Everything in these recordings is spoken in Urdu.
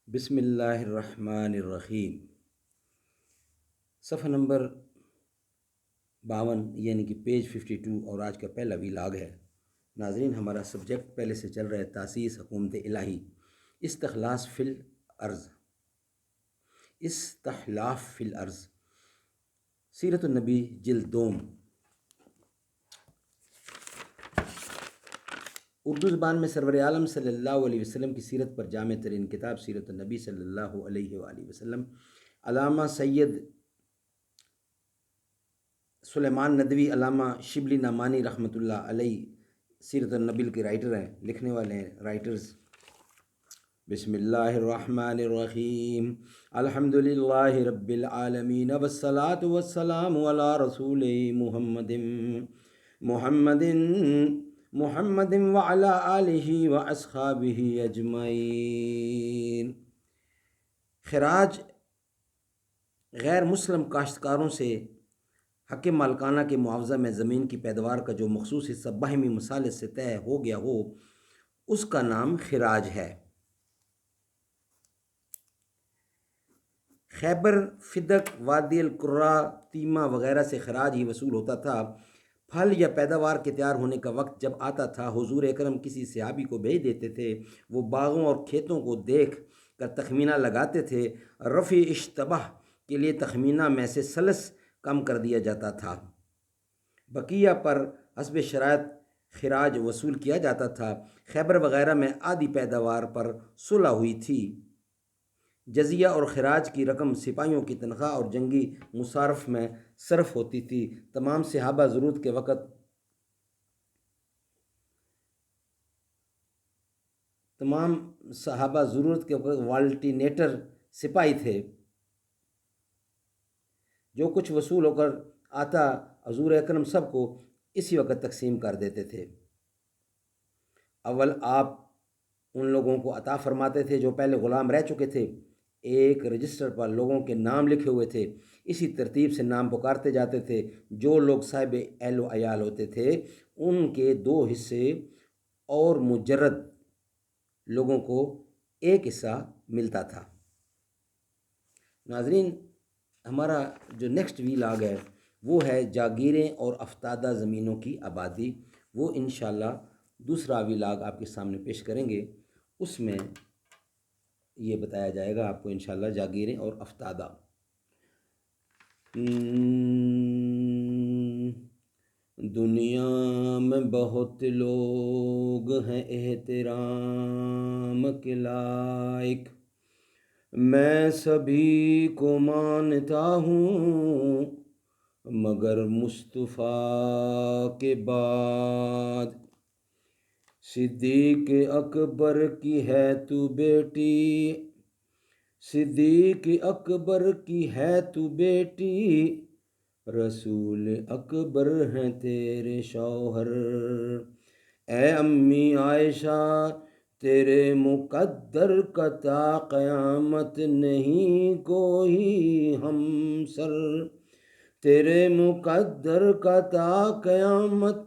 بسم اللہ الرحمن الرحیم، صفحہ نمبر 52 یعنی کہ پیج 52 اور آج کا پہلا ویلاگ ہے۔ ناظرین، ہمارا سبجیکٹ پہلے سے چل رہا ہے تاسیس حکومت الہی، استخلاص فی الارض، استخلاف فی الارض، سیرت النبی جلد دوم۔ اردو زبان میں سرور عالم صلی اللہ علیہ وسلم کی سیرت پر جامع ترین کتاب سیرت النبی صلی اللہ علیہ وآلہ وسلم، علامہ سید سلیمان ندوی، علامہ شبلی نعمانی رحمۃ اللہ علیہ سیرت النبی کے رائٹر ہیں، لکھنے والے ہیں رائٹرز۔ بسم اللہ الرحمن الرحیم، الحمد للہ رب العالمین، والصلاة والسلام علی رسول محمد وعلی آلہ واصحابہ اجمعین۔ خراج غیر مسلم کاشتکاروں سے حق مالکانہ کے معاوضہ میں زمین کی پیداوار کا جو مخصوص حصہ باہمی مصالحت سے طے ہو گیا ہو، اس کا نام خراج ہے۔ خیبر، فدق، وادی القرہ، تیمہ وغیرہ سے خراج ہی وصول ہوتا تھا۔ پھل یا پیداوار کے تیار ہونے کا وقت جب آتا تھا، حضور اکرم کسی صحابی کو بھیج دیتے تھے، وہ باغوں اور کھیتوں کو دیکھ کر تخمینہ لگاتے تھے۔ رفع اشتباہ کے لیے تخمینہ میں سے ثلث کم کر دیا جاتا تھا، بقیہ پر حسب شرائط خراج وصول کیا جاتا تھا۔ خیبر وغیرہ میں آدھی پیداوار پر صلح ہوئی تھی۔ جزیہ اور خراج کی رقم سپاہیوں کی تنخواہ اور جنگی مصارف میں صرف ہوتی تھی۔ تمام صحابہ ضرورت کے وقت والٹینیٹر سپاہی تھے۔ جو کچھ وصول ہو کر آتا، حضور اکرم سب کو اسی وقت تقسیم کر دیتے تھے۔ اول آپ ان لوگوں کو عطا فرماتے تھے جو پہلے غلام رہ چکے تھے۔ ایک رجسٹر پر لوگوں کے نام لکھے ہوئے تھے، اسی ترتیب سے نام پکارتے جاتے تھے۔ جو لوگ صاحب اہل و عیال ہوتے تھے، ان کے 2 حصے اور مجرد لوگوں کو 1 حصہ ملتا تھا۔ ناظرین، ہمارا جو نیکسٹ ویلاگ ہے وہ ہے جاگیریں اور افتادہ زمینوں کی آبادی۔ وہ انشاءاللہ دوسرا ویلاگ آپ کے سامنے پیش کریں گے، اس میں یہ بتایا جائے گا آپ کو انشاءاللہ جاگیریں اور افتادہ۔ دنیا میں بہت لوگ ہیں احترام کے لائق، میں سبھی کو مانتا ہوں مگر مصطفیٰ کے بعد۔ صدیق اکبر کی ہے تو بیٹی، صدیق اکبر کی ہے تو بیٹی، رسول اکبر ہیں تیرے شوہر۔ اے امی عائشہ، تیرے مقدر کا تا قیامت نہیں کوئی ہمسر، تیرے مقدر کا تا قیامت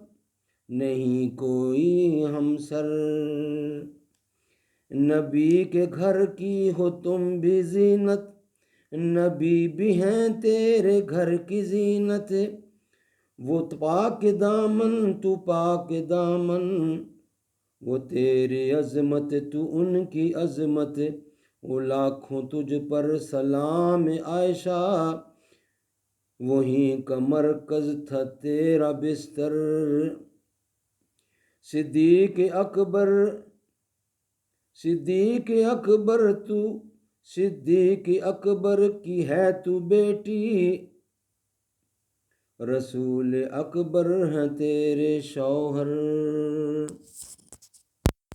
نہیں کوئی ہمسر۔ نبی کے گھر کی ہو تم بھی زینت، نبی بھی ہیں تیرے گھر کی زینت، وہ پاک دامن تو پاک دامن، وہ تیری عظمت تو ان کی عظمت، وہ لاکھوں تجھ پر سلام عائشہ، وہیں کا مرکز تھا تیرا بستر۔ صدیق اکبر کی ہے تو بیٹی، رسول اکبر ہیں تیرے شوہر۔